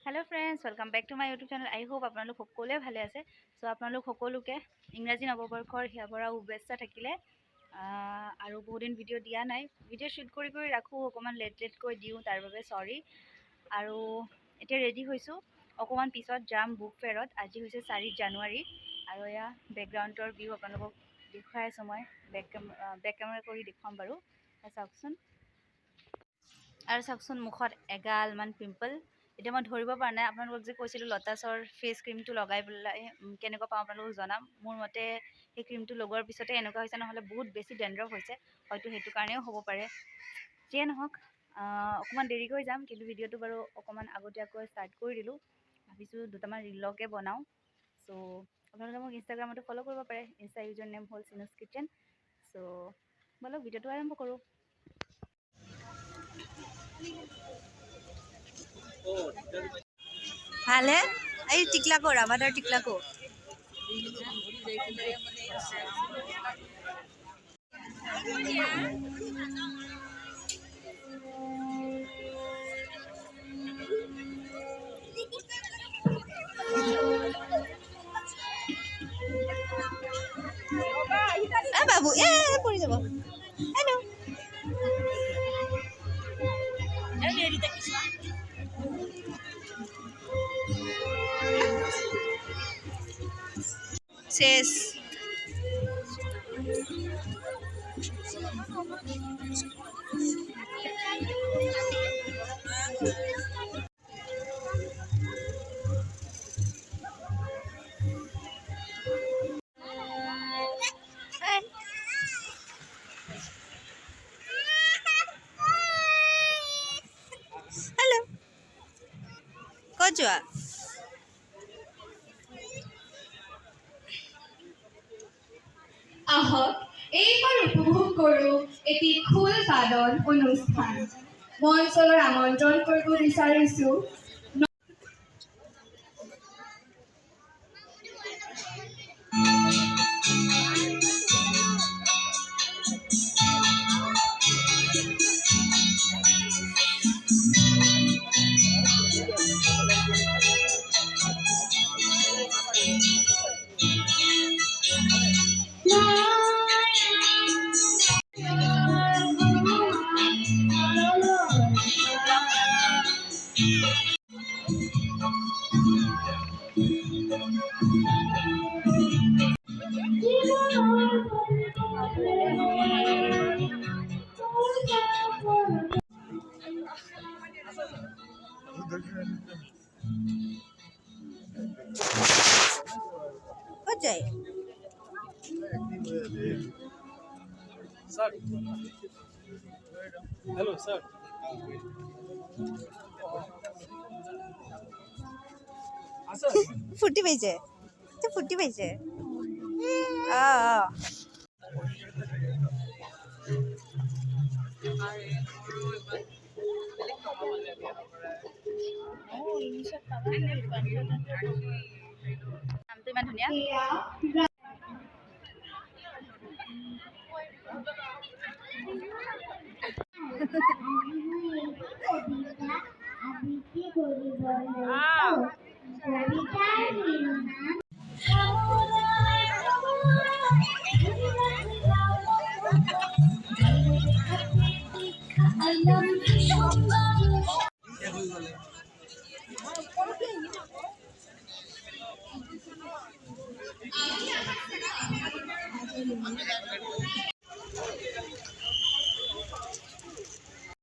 Hello' friends, welcome back to my YouTube channel. I hope আপোনালোক সকলোৱে ভালে আছে। চ' আপোনালোক সকলোকে ইংৰাজী নৱবৰ্ষৰ হিয়াৰ পৰা শুভেচ্ছা থাকিলে। আৰু বহুদিন ভিডিঅ' দিয়া নাই, ভিডিঅ' শ্বুট কৰি ৰাখোঁ, অকণমান লেটকৈ দিওঁ, তাৰ বাবে চৰি। আৰু এতিয়া ৰেডি হৈছোঁ, অকণমান পিছত যাম বুক ফেয়াৰত। আজি হৈছে 4 জানুৱাৰী আৰু এয়া বেকগ্ৰাউণ্ডৰ ভিউ আপোনালোকক দেখুৱাই আছোঁ। মই বেক কেমেৰা কৰি দেখুৱাম বাৰু, চাওকচোন। আৰু চাওকচোন, মুখত এগালমান পিম্পল। এতিয়া মই ধৰিব পৰা নাই। আপোনালোকক যে কৈছিলোঁ লটাছৰ ফেচ ক্ৰীমটো লগাই পেলাই কেনেকুৱা পাওঁ আপোনালোকক জনাম। মোৰ মতে সেই ক্ৰীমটো লগোৱাৰ পিছতে এনেকুৱা হৈছে, নহ'লে বহুত বেছি ডেণ্ড্ৰফ হৈছে, হয়তো সেইটো কাৰণেও হ'ব পাৰে। যিয়ে নহওক, অকণমান দেৰিকৈ যাম, কিন্তু ভিডিঅ'টো বাৰু অকণমান আগতীয়াকৈ ষ্টাৰ্ট কৰি দিলোঁ। ভাবিছোঁ দুটামান ৰিলকে বনাওঁ। চ' আপোনালোকে মোক ইনষ্টাগ্ৰামতো ফ'ল' কৰিব পাৰে। ইনষ্টা ইউজাৰ নেম হ'ল চিনুছ কিটচেন। চ' ব'লক ভিডিঅ'টো আৰম্ভ কৰোঁ। ভালে এই টিকলাকো ৰাভাদাৰ টিকলাকো বাবু পৰি যাব। শেষ হেল্ল' ক'ত যোৱা? আহক এইবাৰ উপভোগ কৰোঁ এটি খোল বাদন অনুষ্ঠান। মঞ্চলৈ আমন্ত্ৰণ কৰিব বিচাৰিছোঁ ক'ত যায়? Sir. Hello, sir. ফুটি পাইছে, ফুটি পাইছে। নামটো ইমান ধুনীয়া।